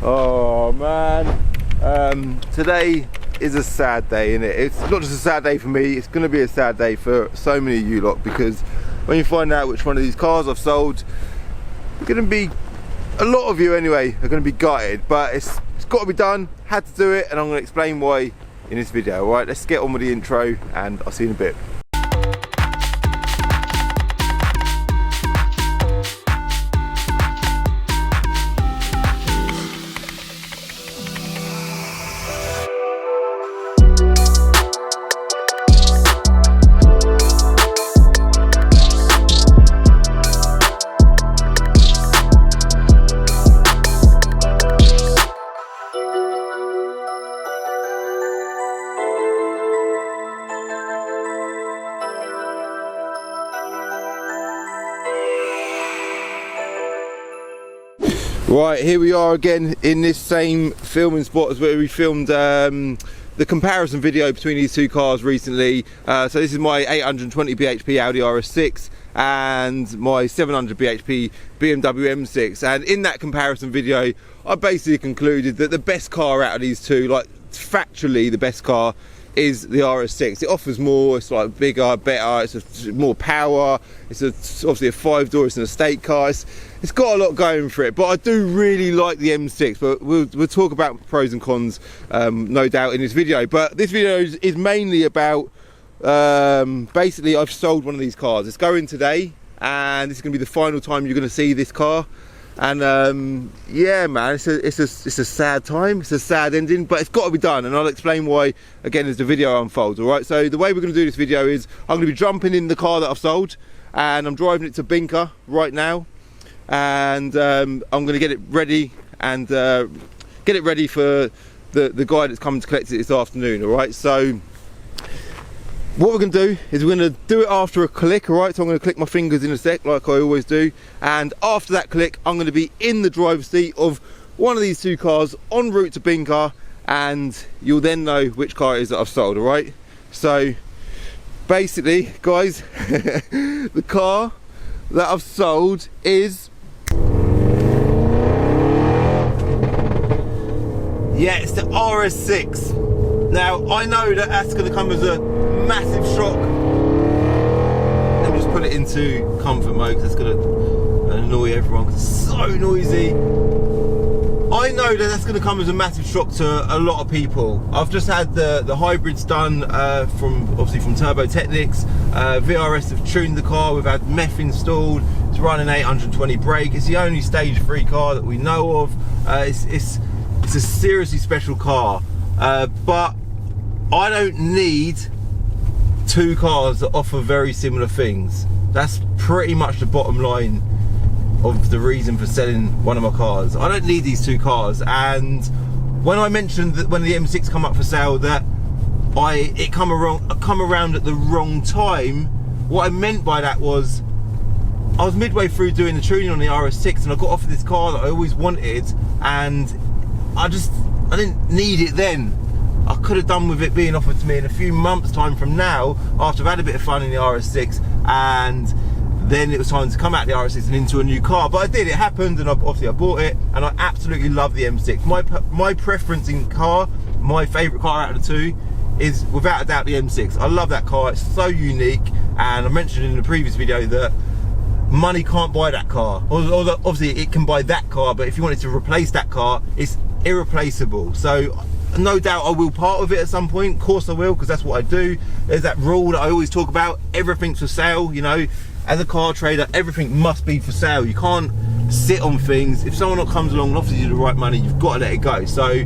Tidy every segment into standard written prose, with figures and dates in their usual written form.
Oh man, today is a sad day, isn't it? It's not just a sad day for me, it's going to be a sad day for so many of you lot, because when you find out which one of these cars I've sold, it's going to be, a lot of you anyway, are going to be gutted, but it's got to be done, had to do it, and I'm going to explain why in this video. Alright, let's get on with the intro and I'll see you in a bit. Right, here we are again in this same filming spot as where we filmed the comparison video between these two cars recently. So this is my 820 bhp Audi RS6 and my 700 bhp BMW M6, and in that comparison video I basically concluded that the best car out of these two, like factually the best car, is the RS6. It offers more, it's like bigger, better, it's more power, it's obviously a 5-door, it's an estate car, it's got a lot going for it, but I do really like the M6, but we'll talk about pros and cons no doubt in this video. But this video is mainly about, basically I've sold one of these cars. It's going today, and this is going to be the final time you're going to see this car. And yeah man, it's a sad time, it's a sad ending, but it's got to be done, and I'll explain why again as the video unfolds. Alright, so the way we're going to do this video is I'm going to be jumping in the car that I've sold, and I'm driving it to Binker right now, and I'm going to get it ready and get it ready for the guy that's coming to collect it this afternoon. Alright, so what we're going to do is we're going to do it after a click. Alright, so I'm going to click my fingers in a sec like I always do, and after that click I'm going to be in the driver's seat of one of these two cars en route to Binker, and you'll then know which car it is that I've sold. Alright, so basically guys, the car that I've sold is, yeah, it's the RS6. Now, I know that that's going to come as a massive shock. Let me just put it into comfort mode because it's going to annoy everyone because it's so noisy. I know that that's going to come as a massive shock to a lot of people. I've just had the hybrids done obviously from Turbo Technics. VRS have tuned the car, we've had MEF installed, it's running 820 brake. It's the only stage 3 car that we know of. It's a seriously special car, but I don't need two cars that offer very similar things. That's pretty much the bottom line of the reason for selling one of my cars. I don't need these two cars, and when I mentioned that when the M6 come up for sale that it come around at the wrong time, what I meant by that was I was midway through doing the tuning on the RS6 and I got offered this car that I always wanted, and I didn't need it then. I could have done with it being offered to me in a few months time from now, after I've had a bit of fun in the RS6, and then it was time to come out the RS6 and into a new car. But I did, it happened, and obviously I bought it, and I absolutely love the M6. My preference in car, my favourite car out of the two, is without a doubt the M6. I love that car, it's so unique, and I mentioned in the previous video that money can't buy that car. Obviously it can buy that car, but if you wanted to replace that car, it's irreplaceable. So no doubt I will part with it at some point. Of course I will, because that's what I do. There's that rule that I always talk about, everything's for sale. You know, as a car trader, everything must be for sale. You can't sit on things. If someone comes along and offers you the right money, you've got to let it go. So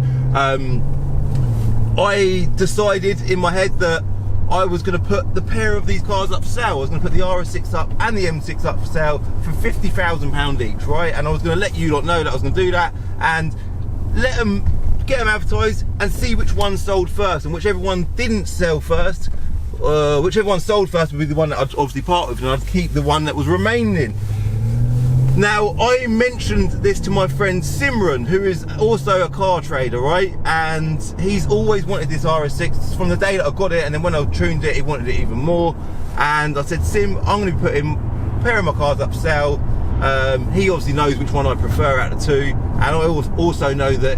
I decided in my head that I was going to put the pair of these cars up for sale. I was going to put the RS6 up and the M6 up for sale for £50,000 each, right? And I was going to let you lot know that I was going to do that, and get them advertised and see which one sold first, and whichever one didn't sell first, whichever one sold first would be the one that I'd obviously part with, and I'd keep the one that was remaining. Now, I mentioned this to my friend Simran, who is also a car trader, right? And he's always wanted this RS6 from the day that I got it, and then when I tuned it, he wanted it even more. And I said, Sim, I'm going to be putting a pair of my cars up for sale. He obviously knows which one I prefer out of the two, and I also know that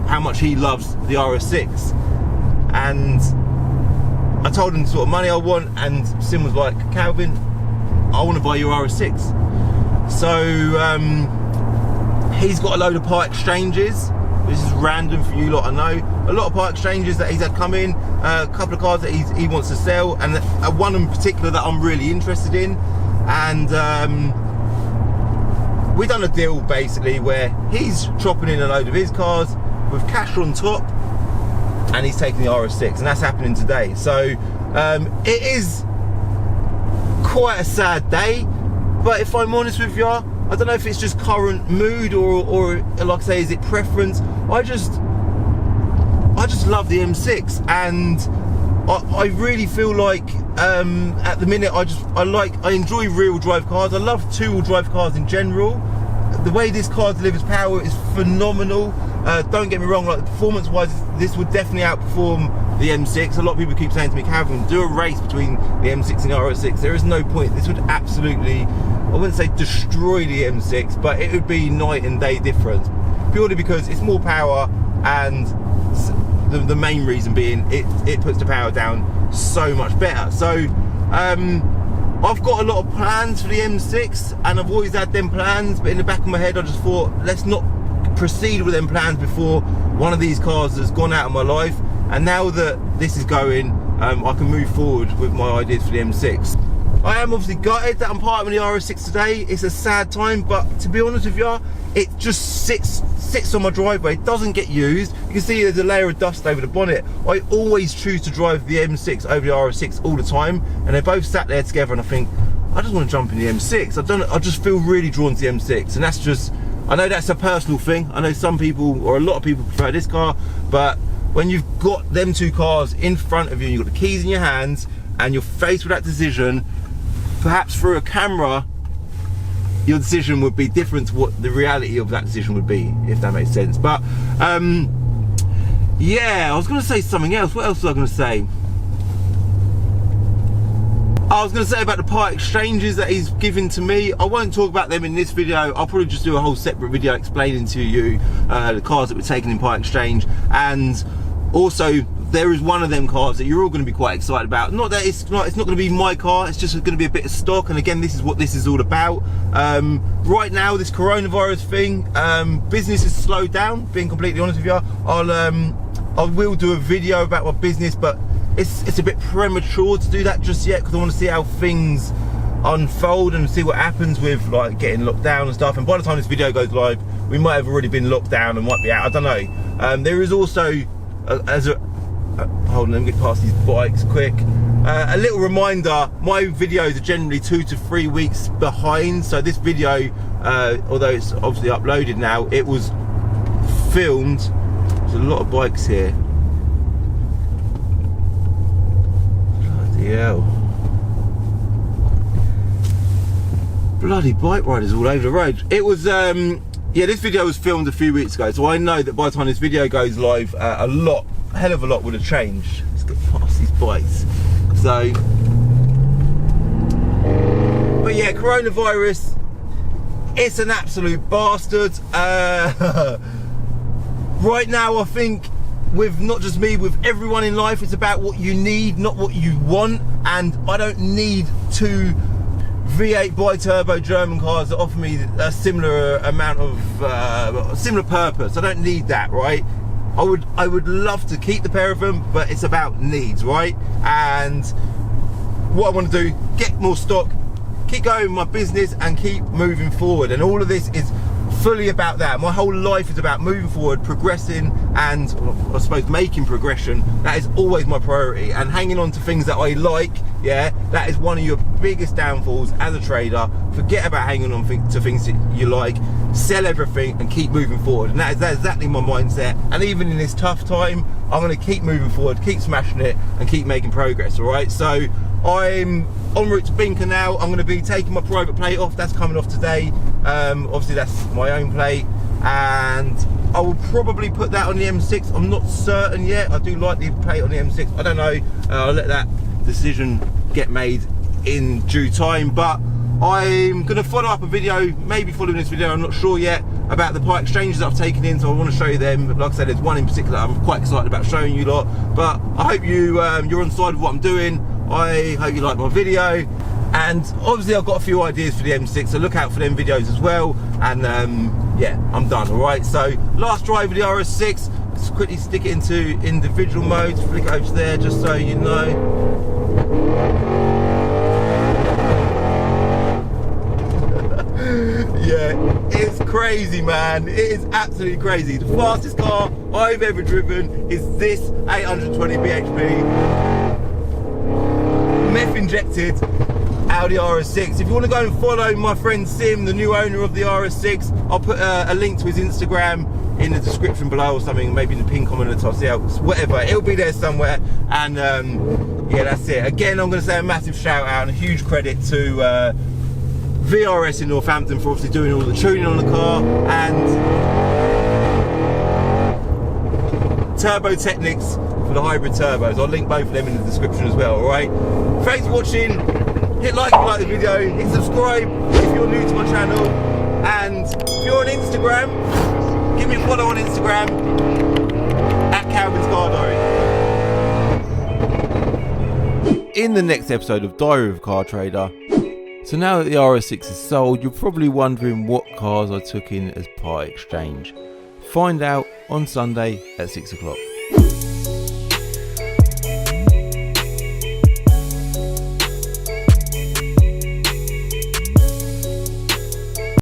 how much he loves the RS6. And I told him the sort of money I want, and Sim was like, Calvin, I want to buy your RS6. So he's got a load of part exchanges. This is random for you lot, I know. A lot of part exchanges that he's had come in, a couple of cars that he wants to sell, and one in particular that I'm really interested in. And we've done a deal basically where he's chopping in a load of his cars with cash on top, and he's taking the RS6, and that's happening today. So it is quite a sad day, but if I'm honest with you, I don't know if it's just current mood or like I say, is it preference? I just love the M6, and I really feel like at the minute I enjoy real drive cars. I love two-wheel drive cars in general. The way this car delivers power is phenomenal. Don't get me wrong, like performance-wise, this would definitely outperform the M6. A lot of people keep saying to me, Calvin, do a race between the M6 and the RS6. There is no point. This would absolutely, I wouldn't say destroy the M6, but it would be night and day difference. Purely because it's more power, and the main reason being it puts the power down so much better. So I've got a lot of plans for the M6, and I've always had them plans, but in the back of my head I just thought, let's not proceed with them plans before one of these cars has gone out of my life. And now that this is going, I can move forward with my ideas for the M6. I am obviously gutted that I'm parting with the RS6 today. It's a sad time, but to be honest with you, it just sits on my driveway. It doesn't get used. You can see there's a layer of dust over the bonnet. I always choose to drive the M6 over the RS6 all the time, and they're both sat there together, and I think, I just want to jump in the M6. I just feel really drawn to the M6, and that's just, I know that's a personal thing. I know some people, or a lot of people, prefer this car, but when you've got them two cars in front of you, and you've got the keys in your hands, and you're faced with that decision, perhaps through a camera, your decision would be different to what the reality of that decision would be, if that makes sense. But yeah, I was going to say something else. What else was I going to say? I was going to say about the part exchanges that he's given to me. I won't talk about them in this video. I'll probably just do a whole separate video explaining to you the cars that were taken in part exchange. And also, there is one of them cars that you're all going to be quite excited about. Not that it's not going to be my car, it's just going to be a bit of stock. And again, this is what this is all about. Right now, this coronavirus thing, business has slowed down, being completely honest with you. I will do a video about my business, but it's a bit premature to do that just yet, because I want to see how things unfold and see what happens with like getting locked down and stuff. And by the time this video goes live, we might have already been locked down and might be out, I don't know. There is also, hold on, let me get past these bikes quick. A little reminder, my videos are generally 2 to 3 weeks behind. So this video, although it's obviously uploaded now, it was filmed. There's a lot of bikes here. Bloody hell. Bloody bike riders all over the road. It was, yeah, this video was filmed a few weeks ago, so I know that by the time this video goes live, a hell of a lot would have changed. Let's get past these bikes. So, but yeah, coronavirus, it's an absolute bastard. Right now, I think with not just me, with everyone in life, it's about what you need, not what you want. And I don't need two V8 bi-turbo German cars that offer me a similar amount of similar purpose. I don't need that, right? I would love to keep the pair of them, but it's about needs, right? And what I want to do, get more stock, keep going with my business, and keep moving forward. And all of this is fully about that. My whole life is about moving forward, progressing, and I suppose making progression. That is always my priority. And hanging on to things that I like, yeah, that is one of your biggest downfalls as a trader. Forget about hanging on to things that you like. Sell everything and keep moving forward. And that's exactly my mindset. And even in this tough time, I'm going to keep moving forward, keep smashing it, and keep making progress. All right. So I'm en route to Binker now. I'm going to be taking my private plate off. That's coming off today. Obviously that's my own plate, and I will probably put that on the M6. I'm not certain yet. I do like the plate on the M6. I don't know. I'll let that decision get made in due time, but I'm going to follow up a video, maybe following this video, I'm not sure yet, about the part exchanges that I've taken in, so I want to show you them. Like I said, there's one in particular I'm quite excited about showing you lot, but I hope you're on side of what I'm doing. I hope you like my video, and obviously I've got a few ideas for the M6, so look out for them videos as well. And yeah, I'm done. All right, so last drive of the RS6. Let's quickly stick it into individual modes, flick it over to there just so you know. Yeah, it's crazy, man. It is absolutely crazy. The fastest car I've ever driven is this 820 bhp meth injected Audi RS6. If you want to go and follow my friend Sim, the new owner of the RS6, I'll put a link to his Instagram in the description below or something, maybe in the pin comment at the top, whatever, it'll be there somewhere. And yeah, that's it. Again, I'm going to say a massive shout out and a huge credit to VRS in Northampton for obviously doing all the tuning on the car, and Turbo Technics for the hybrid turbos. I'll link both of them in the description as well. Alright, thanks for watching. Hit like if you like the video, hit subscribe if you're new to my channel, and if you're on Instagram, give me a follow on Instagram at Calvin's Car Diary. In the next episode of Diary of a Car Trader. So now that the RS6 is sold, you're probably wondering what cars I took in as part exchange. Find out on Sunday at 6 o'clock.